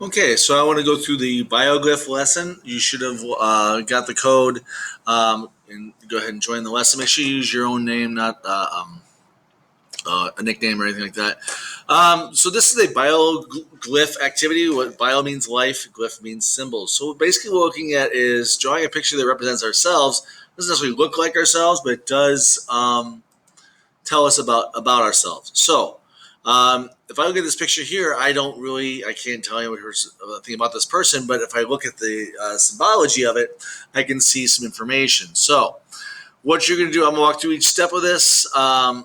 Okay, so I want to go through the bioglyph lesson. You should have got the code, and go ahead and join the lesson. Make sure you use your own name, not a nickname or anything like that. So this is a bioglyph activity. What bio means life, glyph means symbols. So basically what we're looking at is drawing a picture that represents ourselves. It doesn't necessarily look like ourselves, but it does tell us about ourselves. So if I look at this picture here, I can't tell you a thing about this person, but if I look at the symbology of it, I can see some information. So what you're going to do, I'm going to walk through each step of this, and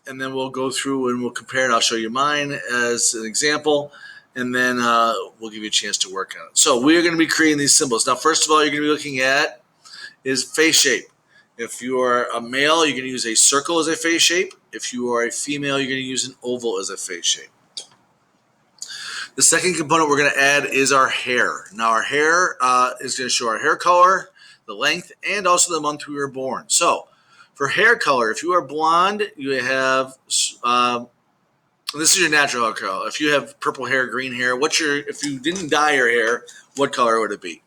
then we'll go through and we'll compare it. I'll show you mine as an example, and then we'll give you a chance to work on it. So we're going to be creating these symbols. Now, first of all, you're going to be looking at is face shape. If you are a male, you're going to use a circle as a face shape. If you are a female, you're going to use an oval as a face shape. The second component we're going to add is our hair. Now, our hair is going to show our hair color, the length, and also the month we were born. So, for hair color, if you are blonde, you have this is your natural hair color. If you have purple hair, green hair, if you didn't dye your hair, what color would it be?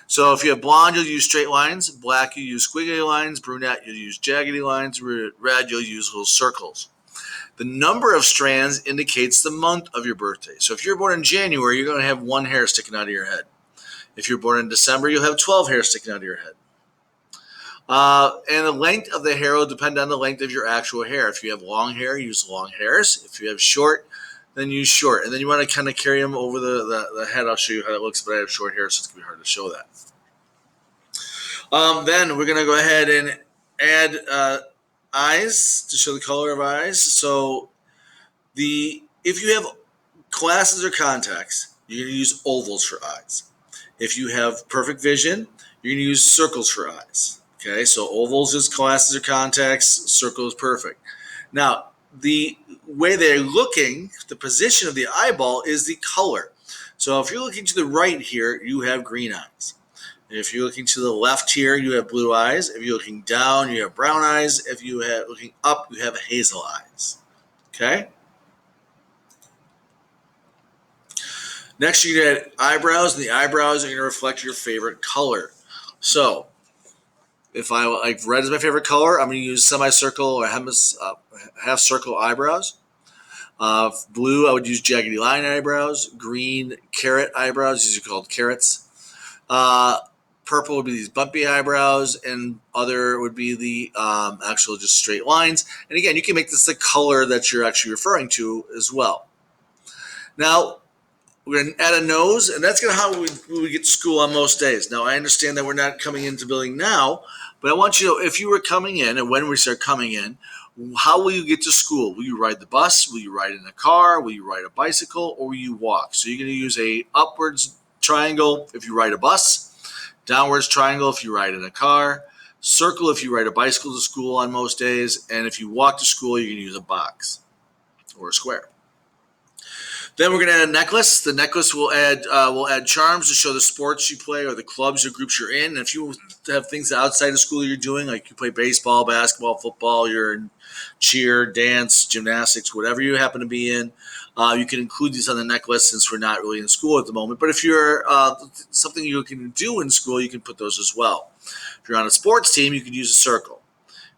So if you have blonde, you'll use straight lines. Black, you use squiggly lines. Brunette, you'll use jaggedy lines. Red, you'll use little circles. The number of strands indicates the month of your birthday. So if you're born in January, you're going to have one hair sticking out of your head. If you're born in December, you'll have 12 hairs sticking out of your head. And the length of the hair will depend on the length of your actual hair. If you have long hair, use long hairs. If you have short, then use short. And then you want to kind of carry them over the head. I'll show you how it looks, but I have short hair, so it's going to be hard to show that. Then we're going to go ahead and add eyes to show the color of eyes. So if you have glasses or contacts, you're going to use ovals for eyes. If you have perfect vision, you're going to use circles for eyes. Okay, so ovals is glasses or contacts, circle is perfect. Now, the way they're looking, the position of the eyeball is the color. So if you're looking to the right here, you have green eyes. If you're looking to the left here, you have blue eyes. If you're looking down, you have brown eyes. If you are looking up, you have hazel eyes. Okay? Next, you're going to add eyebrows, and the eyebrows are going to reflect your favorite color. So, if I like red is my favorite color, I'm going to use semicircle or half circle eyebrows. Blue, I would use jaggedy line eyebrows. Green, carrot eyebrows. These are called carrots. Purple would be these bumpy eyebrows, and other would be the actual just straight lines. And again, you can make this the color that you're actually referring to as well. Now, we're going to add a nose, and that's going to how we get to school on most days. Now, I understand that we're not coming into the building now, but I want you to know if you were coming in and when we start coming in, how will you get to school? Will you ride the bus? Will you ride in a car? Will you ride a bicycle? Or will you walk? So you're going to use a upwards triangle if you ride a bus, downwards triangle if you ride in a car, circle if you ride a bicycle to school on most days, and if you walk to school, you're going to use a box or a square. Then we're going to add a necklace. The necklace will add charms to show the sports you play or the clubs or groups you're in. And if you have things outside of school you're doing, like you play baseball, basketball, football, you're in cheer, dance, gymnastics, whatever you happen to be in, you can include these on the necklace since we're not really in school at the moment. But if you're something you can do in school, you can put those as well. If you're on a sports team, you can use a circle.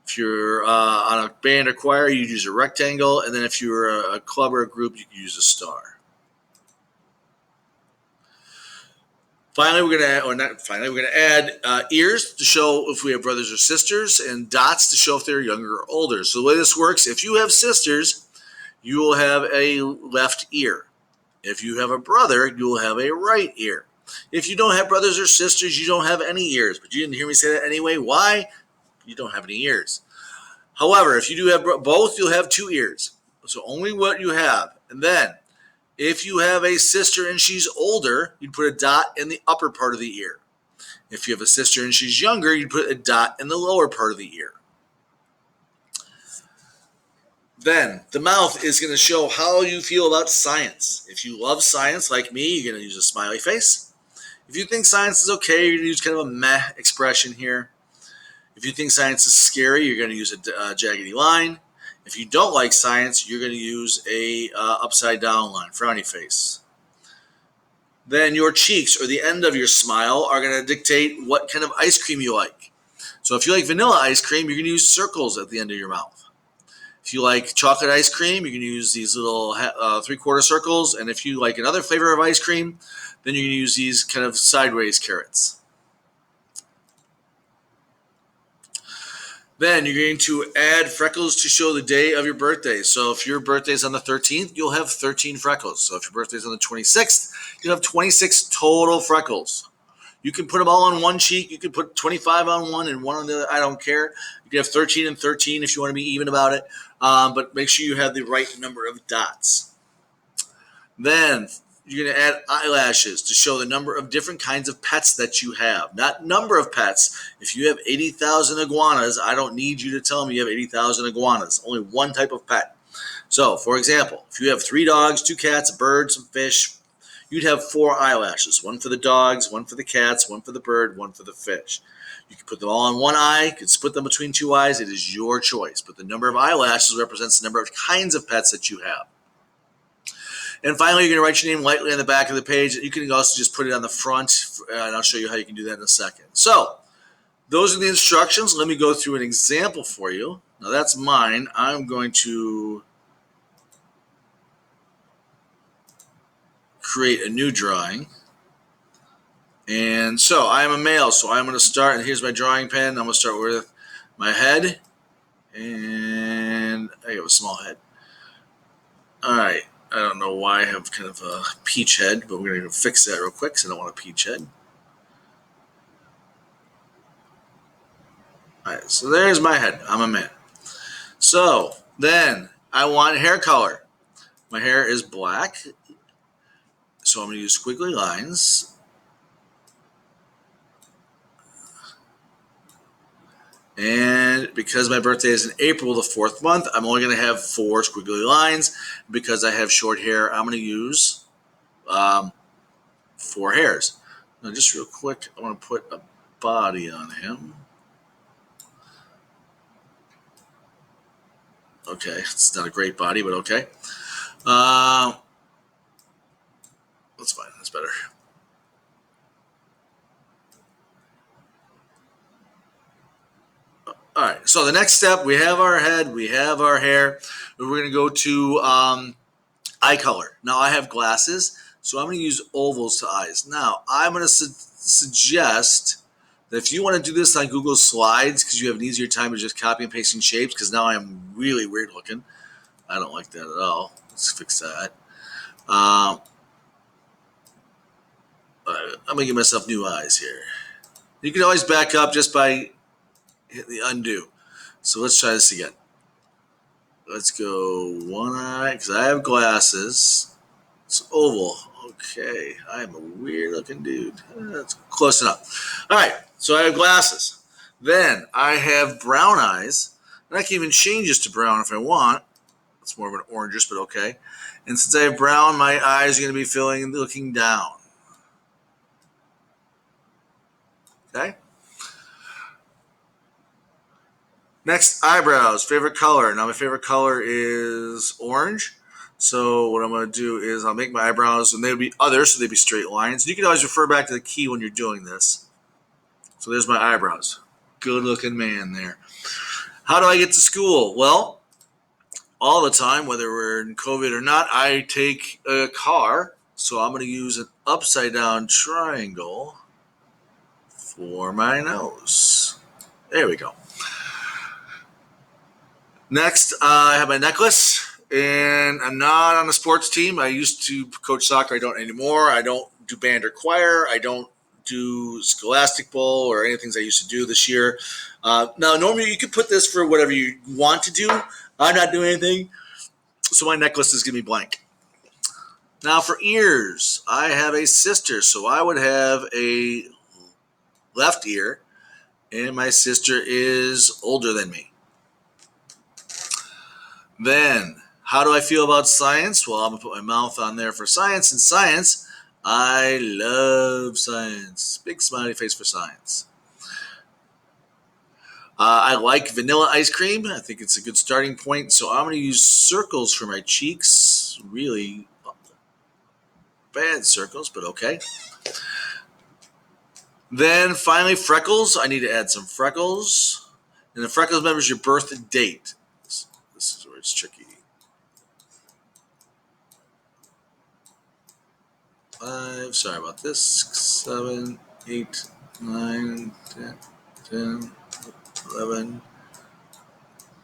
If you're on a band or choir, you'd use a rectangle. And then if you're a club or a group, you can use a star. Finally, we're going to add ears to show if we have brothers or sisters, and dots to show if they're younger or older. So the way this works, if you have sisters, you will have a left ear. If you have a brother, you will have a right ear. If you don't have brothers or sisters, you don't have any ears. But you didn't hear me say that anyway. Why? You don't have any ears. However, if you do have both, you'll have two ears. So only what you have. And then, if you have a sister and she's older, you'd put a dot in the upper part of the ear. If you have a sister and she's younger, you'd put a dot in the lower part of the ear. Then, the mouth is going to show how you feel about science. If you love science like me, you're going to use a smiley face. If you think science is okay, you're going to use kind of a meh expression here. If you think science is scary, you're going to use a jaggedy line. If you don't like science, you're going to use a upside down line, frowny face. Then your cheeks or the end of your smile are going to dictate what kind of ice cream you like. So if you like vanilla ice cream, you're going to use circles at the end of your mouth. If you like chocolate ice cream, you can use these little 3/4 circles. And if you like another flavor of ice cream, then you can use these kind of sideways carrots. Then you're going to add freckles to show the day of your birthday. So if your birthday is on the 13th, you'll have 13 freckles. So if your birthday is on the 26th, you'll have 26 total freckles. You can put them all on one cheek. You can put 25 on one and one on the other. I don't care. You can have 13 and 13 if you want to be even about it. But make sure you have the right number of dots. Then you're going to add eyelashes to show the number of different kinds of pets that you have. Not number of pets. If you have 80,000 iguanas, I don't need you to tell me you have 80,000 iguanas. Only one type of pet. So, for example, if you have 3 dogs, 2 cats, a bird, some fish, you'd have 4 eyelashes. One for the dogs, one for the cats, one for the bird, one for the fish. You can put them all on one eye. You can split them between 2 eyes. It is your choice. But the number of eyelashes represents the number of kinds of pets that you have. And finally, you're going to write your name lightly on the back of the page. You can also just put it on the front, and I'll show you how you can do that in a second. So, those are the instructions. Let me go through an example for you. Now, that's mine. I'm going to create a new drawing. And so, I am a male, so I'm going to start, and here's my drawing pen. I'm going to start with my head, and I have a small head. All right. I don't know why I have kind of a peach head, but we're going to fix that real quick because I don't want a peach head. All right, so there's my head. I'm a man. So then I want hair color. My hair is black, so I'm going to use squiggly lines. And because my birthday is in April, the 4th month, I'm only going to have 4 squiggly lines. Because I have short hair, I'm going to use 4 hairs. Now, just real quick, I want to put a body on him. Okay, it's not a great body, but okay. That's fine. That's better. All right, so the next step, we have our head, we have our hair. We're going to go to eye color. Now, I have glasses, so I'm going to use ovals to eyes. Now, I'm going to suggest that if you want to do this on Google Slides, because you have an easier time of just copy and pasting shapes, because now I'm really weird looking. I don't like that at all. Let's fix that. I'm going to give myself new eyes here. You can always back up just by hit the undo. So let's try this again. Let's go one eye, because I have glasses. It's oval. Okay, I am a weird looking dude. That's close enough. All right, so I have glasses. Then I have brown eyes. And I can even change this to brown if I want. It's more of an orangish, but okay. And since I have brown, my eyes are going to be looking down. Okay? Next, eyebrows. Favorite color. Now, my favorite color is orange. So what I'm going to do is I'll make my eyebrows, and they'll be others, so they'll be straight lines. You can always refer back to the key when you're doing this. So there's my eyebrows. Good-looking man there. How do I get to school? Well, all the time, whether we're in COVID or not, I take a car. So I'm going to use an upside-down triangle for my nose. There we go. Next, I have my necklace, and I'm not on a sports team. I used to coach soccer. I don't anymore. I don't do band or choir. I don't do Scholastic Bowl or anything I used to do this year. Now, normally you could put this for whatever you want to do. I'm not doing anything, so my necklace is going to be blank. Now, for ears, I have a sister, so I would have a left ear, and my sister is older than me. Then, how do I feel about science? Well, I'm going to put my mouth on there for science. And science, I love science. Big smiley face for science. I like vanilla ice cream. I think it's a good starting point. So I'm going to use circles for my cheeks. Really bad circles, but okay. Then finally, freckles. I need to add some freckles. And the freckles remembers your birth date. This is where it's tricky. 5, sorry about this, 6, 7, 8, 9, 10, 10, 11,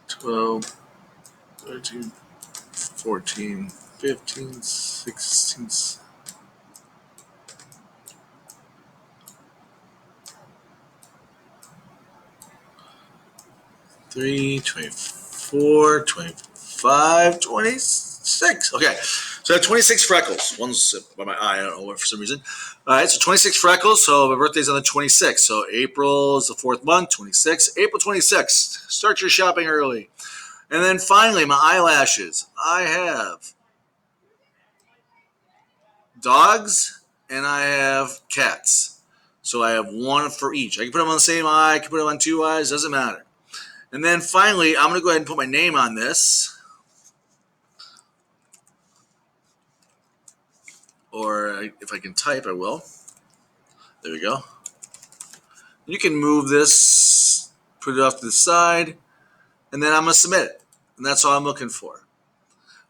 12, 13, 14, 15, 16, 3, 24, 25, 26. Okay, so I have 26 freckles. One's by my eye, I don't know what for some reason. All right, so 26 freckles. So my birthday's on the 26th. So April is the 4th month, 26. April 26th. Start your shopping early. And then finally, my eyelashes. I have dogs and I have cats. So I have one for each. I can put them on the same eye, I can put them on 2 eyes, doesn't matter. And then finally, I'm going to go ahead and put my name on this. Or if I can type, I will. There we go. You can move this, put it off to the side, and then I'm going to submit it. And that's all I'm looking for.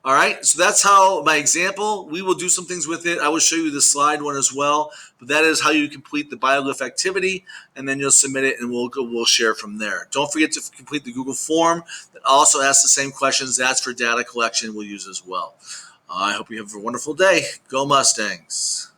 All right, so that's how my example. We will do some things with it. I will show you the slide one as well, but that is how you complete the BioGlyph activity, and then you'll submit it, and we'll share from there. Don't forget to complete the Google form that also asks the same questions. That's for data collection we'll use as well. I hope you have a wonderful day. Go Mustangs.